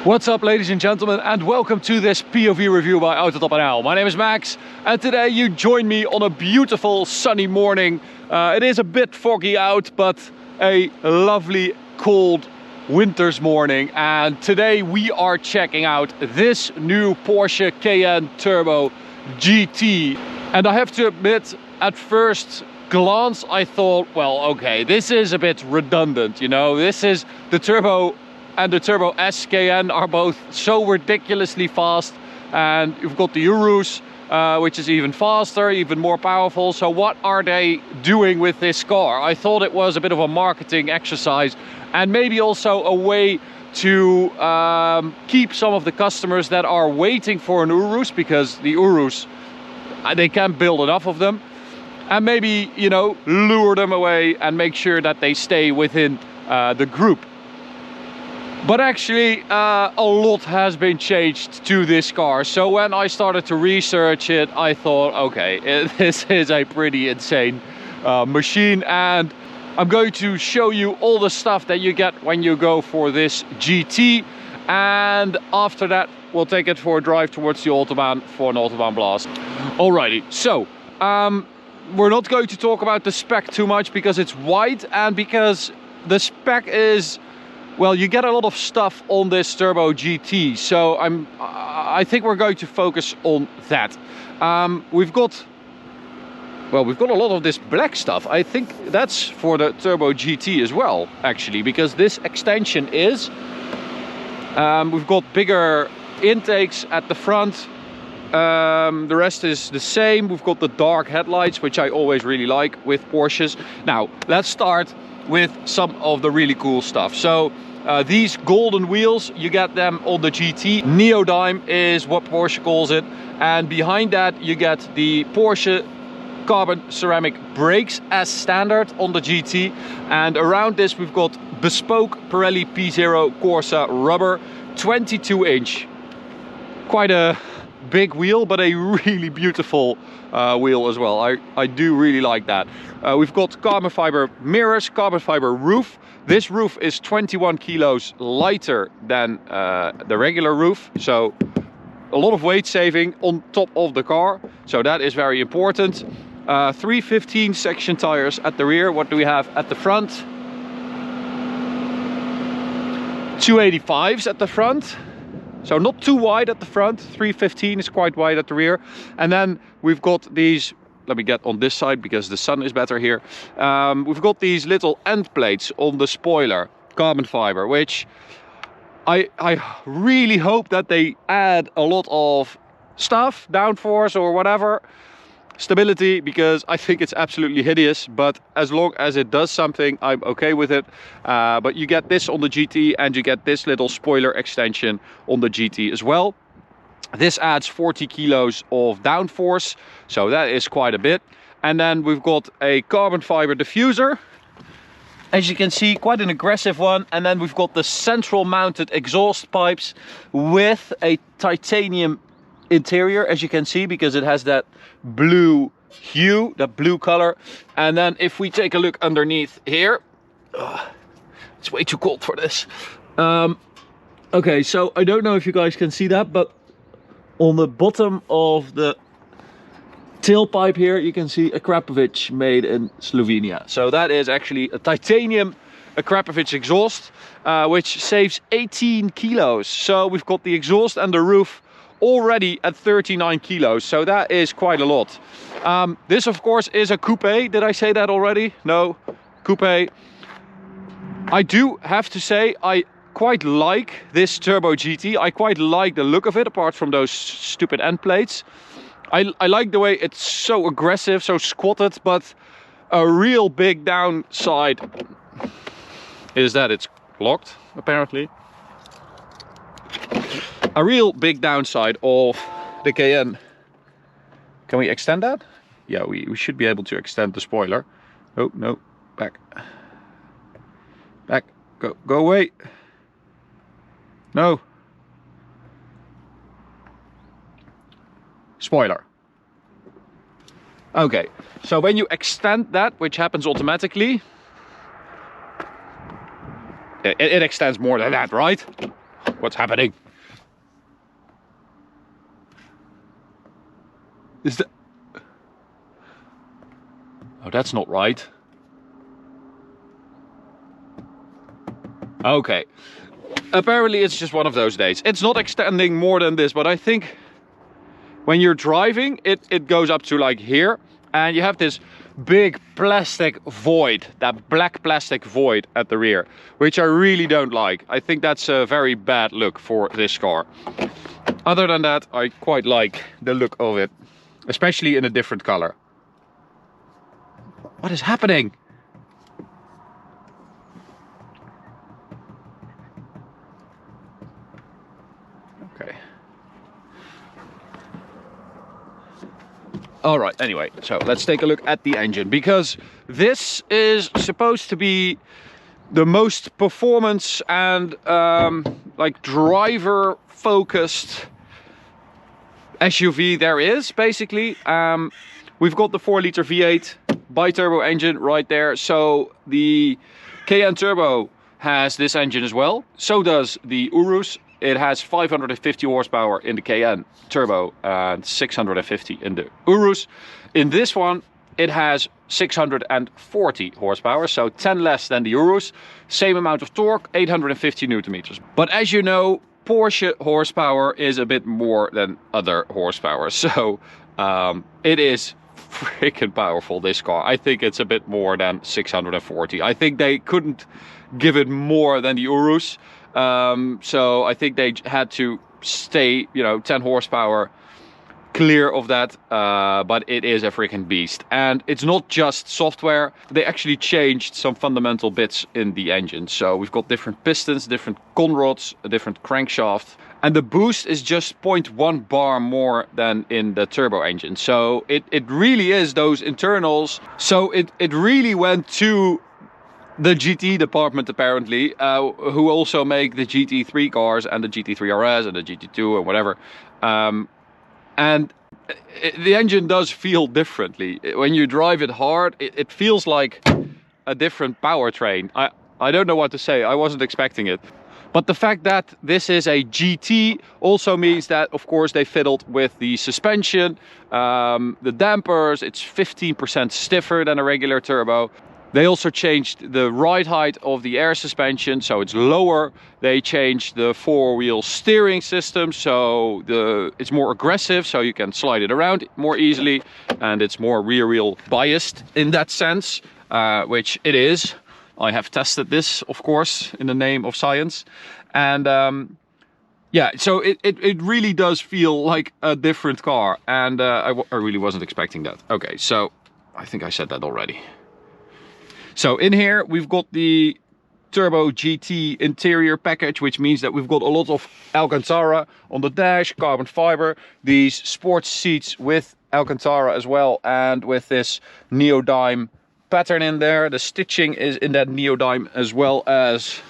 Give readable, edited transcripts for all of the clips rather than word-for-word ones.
What's up, ladies and gentlemen, and welcome to this POV review by AutoTopNL. My name is Max, and today you join me on a beautiful sunny morning. It is a bit foggy out, but a lovely cold winter's morning. And today we are checking out this new Porsche Cayenne Turbo GT. And I have to admit, at first glance, I thought, well, okay, this is a bit redundant, you know. This is the Turbo and the Turbo S Cayenne are both so ridiculously fast, and you've got the Urus, which is even faster, even more powerful. So what are they doing with this car? I thought it was a bit of a marketing exercise, and maybe also a way to keep some of the customers that are waiting for an Urus, because the Urus, they can't build enough of them, and maybe, you know, lure them away and make sure that they stay within the group. But actually, a lot has been changed to this car. So when I started to research it, I thought, okay, this is a pretty insane machine. And I'm going to show you all the stuff that you get when you go for this GT. And after that, we'll take it for a drive towards the Autobahn for an Autobahn blast. Alrighty, so we're not going to talk about the spec too much because it's wide, and because the spec is, well, you get a lot of stuff on this Turbo GT, so I think we're going to focus on that. We've got a lot of this black stuff. I think that's for the Turbo GT as well, actually, because this extension is, we've got bigger intakes at the front. The rest is the same. We've got the dark headlights, which I always really like with Porsches. Now, let's start with some of the really cool stuff. So these golden wheels, you get them on the GT. Neodyme is what Porsche calls it. And behind that you get the Porsche carbon ceramic brakes as standard on the GT. And around this we've got bespoke Pirelli P0 Corsa rubber, 22-inch. Quite a big wheel, but a really beautiful wheel as well. I do really like that. We've got carbon fiber mirrors, carbon fiber roof. This roof is 21 kilos lighter than the regular roof, so a lot of weight saving on top of the car, so that is very important. 315 section tires at the rear. What do we have at the front? 285s at the front. So not too wide at the front. 315 is quite wide at the rear. And then we've got these, let me get on this side because the sun is better here. We've got these little end plates on the spoiler, carbon fiber, which I really hope that they add a lot of stuff, downforce or whatever, stability, because I think it's absolutely hideous. But as long as it does something, I'm okay with it. But you get this on the GT, and you get this little spoiler extension on the GT as well. This adds 40 kilos of downforce, so that is quite a bit. And then we've got a carbon fiber diffuser, as you can see, quite an aggressive one. And then we've got the central mounted exhaust pipes with a titanium interior, as you can see, because it has that blue hue, that blue color. And then if we take a look underneath here, it's way too cold for this. Okay, so I don't know if you guys can see that, but on the bottom of the tailpipe here you can see a Krapovic made in Slovenia. So that is actually a titanium Krapovic exhaust, which saves 18 kilos. So we've got the exhaust and the roof already at 39 kilos, so that is quite a lot. This of course is a coupe. Did I say that already? No, coupe. I do have to say I quite like this Turbo GT. I quite like the look of it, apart from those stupid end plates. I like the way it's so aggressive, so squatted, but a real big downside is that it's locked, apparently. A real big downside of the Cayenne. Can we extend that? Yeah, we should be able to extend the spoiler. Oh, no, back. Back, go away. No. Spoiler. Okay, so when you extend that, which happens automatically, it extends more than that, right? What's happening? Is that... Oh, that's not right. Okay. Apparently it's just one of those days. It's not extending more than this, but I think when you're driving, it goes up to like here. And you have this big plastic void, that black plastic void at the rear, which I really don't like. I think that's a very bad look for this car. Other than that, I quite like the look of it, especially in a different color. What is happening? Okay. Alright, anyway, so let's take a look at the engine, because this is supposed to be the most performance and like driver focused SUV there is, basically. We've got the 4-liter V8 bi-turbo engine right there. So the Cayenne Turbo has this engine as well. So does the Urus. It has 550 horsepower in the Cayenne Turbo and 650 in the Urus. In this one, it has 640 horsepower, so 10 less than the Urus. Same amount of torque, 850 Newton meters. But as you know, Porsche horsepower is a bit more than other horsepower. So it is freaking powerful, this car. I think it's a bit more than 640. I think they couldn't give it more than the Urus. So I think they had to stay, you know, 10 horsepower clear of that, but it is a freaking beast. And it's not just software, they actually changed some fundamental bits in the engine. So we've got different pistons, different conrods, a different crankshaft, and the boost is just 0.1 bar more than in the turbo engine. So it really is those internals. So it really went to the GT department, apparently, who also make the GT3 cars and the GT3 RS and the GT2 and whatever. And the engine does feel differently. When you drive it hard, it feels like a different powertrain. I don't know what to say. I wasn't expecting it. But the fact that this is a GT also means that, of course, they fiddled with the suspension, the dampers. It's 15% stiffer than a regular turbo. They also changed the ride height of the air suspension, so it's lower. They changed the four-wheel steering system, so it's more aggressive, so you can slide it around more easily, and it's more rear-wheel biased in that sense, which it is. I have tested this, of course, in the name of science. And yeah, so it really does feel like a different car, and I really wasn't expecting that. Okay, so I think I said that already. So in here we've got the Turbo GT interior package, which means that we've got a lot of Alcantara on the dash, carbon fiber, these sports seats with Alcantara as well, and with this neodyme pattern in there. The stitching is in that neodyme, as well as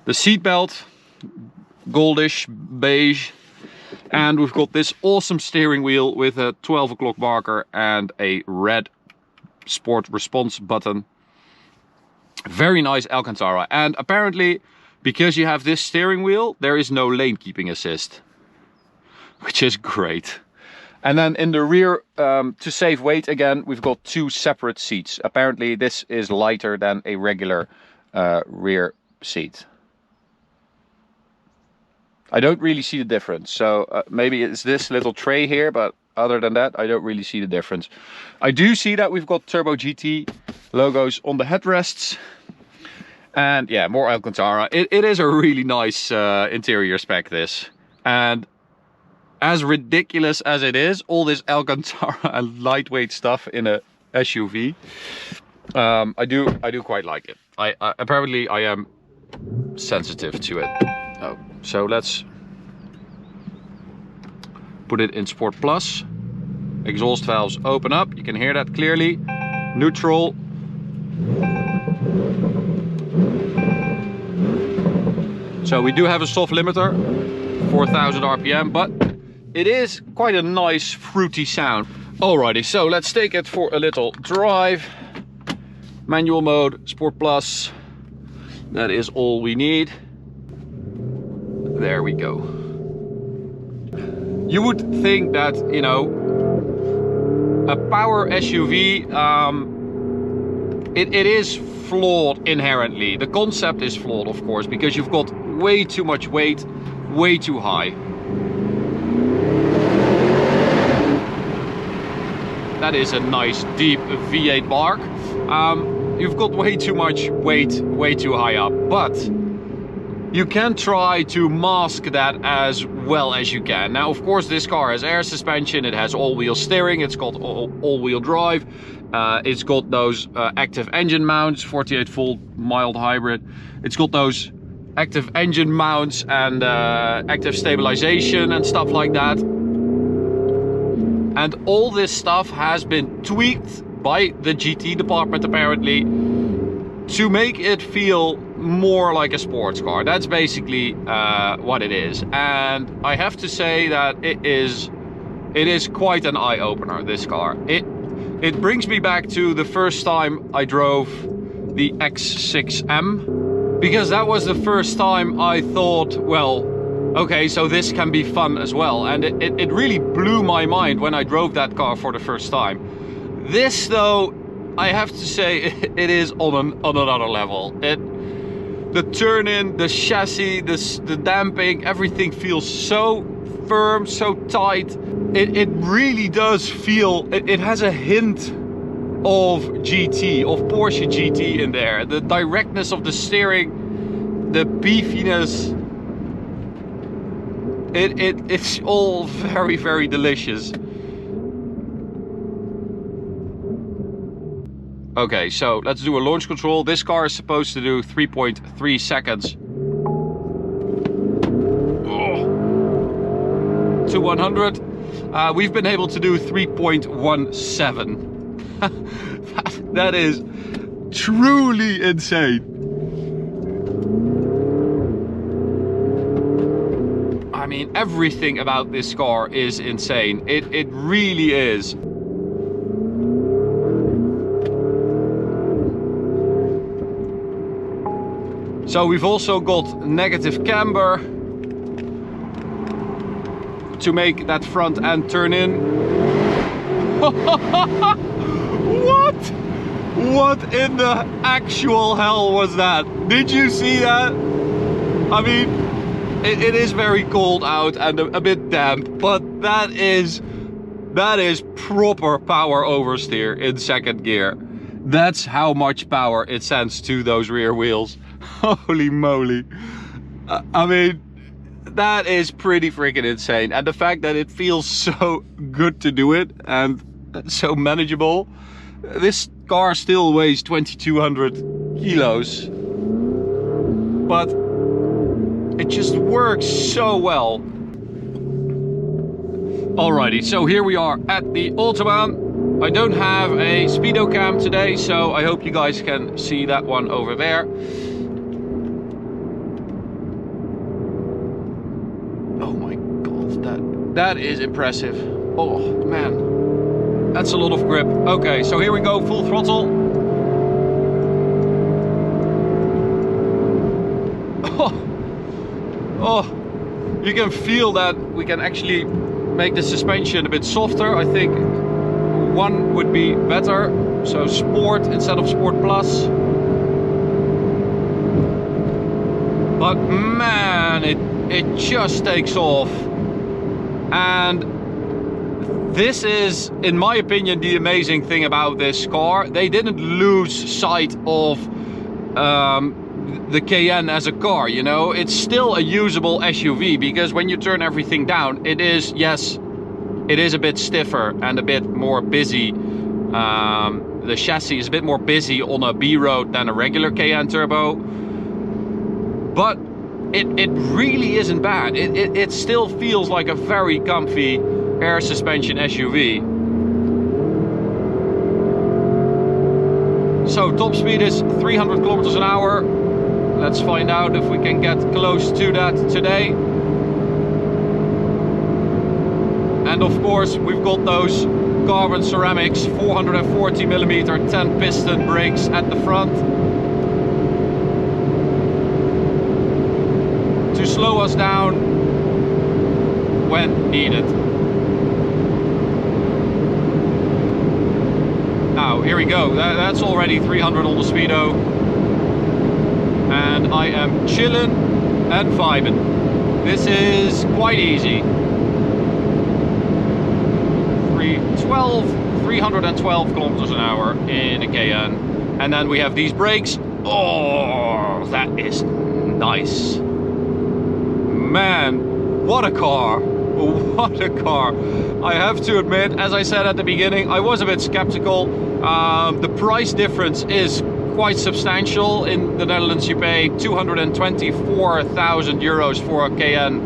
the seat belt, goldish beige. And we've got this awesome steering wheel with a 12 o'clock marker and a red sport response button. Very nice Alcantara. And apparently, because you have this steering wheel, there is no lane keeping assist, which is great. And then in the rear, to save weight again, we've got two separate seats. Apparently this is lighter than a regular rear seat. I don't really see the difference. So maybe it's this little tray here, but other than that, I don't really see the difference. I do see that we've got Turbo GT logos on the headrests. And yeah, more Alcantara. It is a really nice interior spec, this. And as ridiculous as it is, all this Alcantara and lightweight stuff in a SUV, I do quite like it. Apparently I am sensitive to it. Oh, so let's put it in Sport Plus. Exhaust valves open up, you can hear that clearly. Neutral. So we do have a soft limiter, 4,000 RPM, but it is quite a nice fruity sound. Alrighty, so let's take it for a little drive. Manual mode, Sport Plus. That is all we need. There we go. You would think that, you know, a power SUV, it is flawed inherently. The concept is flawed, of course, because you've got way too much weight, way too high. That is a nice deep V8 bark. You've got way too much weight, way too high up, but you can try to mask that as well as you can. Now, of course, this car has air suspension, it has all-wheel steering, it's got all-wheel drive, it's got those active engine mounts, 48-volt mild hybrid. It's got those active engine mounts and active stabilization and stuff like that. And all this stuff has been tweaked by the GT department apparently to make it feel more like a sports car. That's basically what it is. And I have to say that it is quite an eye-opener, this car. It brings me back to the first time I drove the X6M, because that was the first time I thought, well, okay, so this can be fun as well. And it really blew my mind when I drove that car for the first time. This, though, I have to say, it is on another level. The turn-in, the chassis, the damping, everything feels so firm, so tight. It really does feel, it has a hint of GT, of Porsche GT in there. The directness of the steering, the beefiness, it's all very, very delicious. Okay, so let's do a launch control. This car is supposed to do 3.3 seconds. Oh. To 100. We've been able to do 3.17. That is truly insane. I mean, everything about this car is insane. It really is. So we've also got negative camber to make that front end turn in. What? What in the actual hell was that? Did you see that? I mean, it is very cold out and a bit damp, but that is proper power oversteer in second gear. That's how much power it sends to those rear wheels. Holy moly. I mean, that is pretty freaking insane. And the fact that it feels so good to do it and so manageable. This car still weighs 2,200 kilos. But it just works so well. Alrighty, so here we are at the Autobahn. I don't have a speedo cam today, so I hope you guys can see that one over there. Oh my god, that is impressive. Oh man, that's a lot of grip. Okay, so here we go, full throttle. Oh, you can feel that we can actually make the suspension a bit softer. I think one would be better, so Sport instead of Sport Plus. But man, it just takes off. And this is, in my opinion, the amazing thing about this car. They didn't lose sight of the Cayenne as a car, you know. It's still a usable SUV, because when you turn everything down, it is, yes, it is a bit stiffer and a bit more busy. The chassis is a bit more busy on a B road than a regular Cayenne turbo, but it really isn't bad. It still feels like a very comfy air suspension SUV. So top speed is 300 kilometers an hour. Let's find out if we can get close to that today. And of course, we've got those carbon ceramics 440mm 10 piston brakes at the front to slow us down when needed. Now, here we go. That's already 300 on the speedo. And I am chilling and vibing. This is quite easy. 312 kilometers an hour in a Cayenne. And then we have these brakes. Oh, that is nice. Man, what a car. What a car. I have to admit, as I said at the beginning, I was a bit skeptical. The price difference is quite substantial. In the Netherlands you pay 224,000 euros for a Cayenne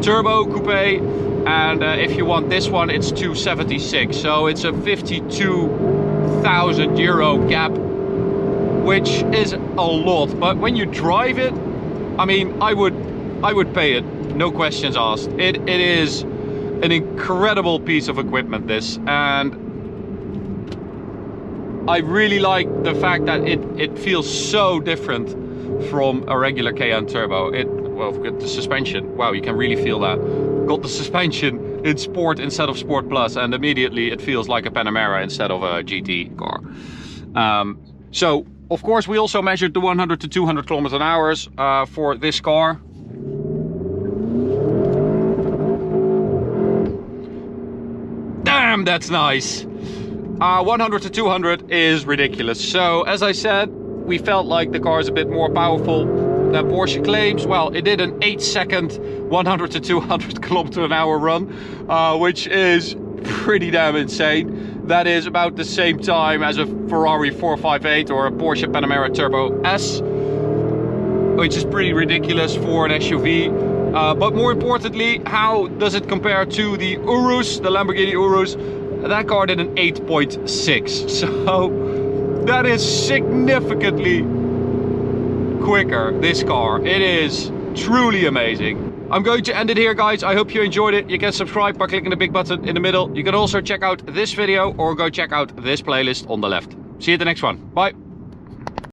Turbo Coupe, and if you want this one it's 276, so it's a 52,000 euro gap, which is a lot. But when you drive it, I mean, I would pay it, no questions asked. It is an incredible piece of equipment, this, and I really like the fact that it feels so different from a regular Cayenne Turbo. Well, got the suspension. Wow, you can really feel that. Got the suspension in Sport instead of Sport Plus, and immediately it feels like a Panamera instead of a GT car. So, of course, we also measured the 100 to 200 kilometers an hour for this car. Damn, that's nice. 100 to 200 is ridiculous. So, as I said, we felt like the car is a bit more powerful than Porsche claims. Well, it did an 8-second 100 to 200 kilometer an hour run, which is pretty damn insane. That is about the same time as a Ferrari 458 or a Porsche Panamera Turbo S, which is pretty ridiculous for an SUV. But more importantly, how does it compare to the Urus, the Lamborghini Urus? That car did an 8.6, so that is significantly quicker, this car. It is truly amazing. I'm going to end it here, guys. I hope you enjoyed it. You can subscribe by clicking the big button in the middle. You can also check out this video or go check out this playlist on the left. See you at the next one. Bye.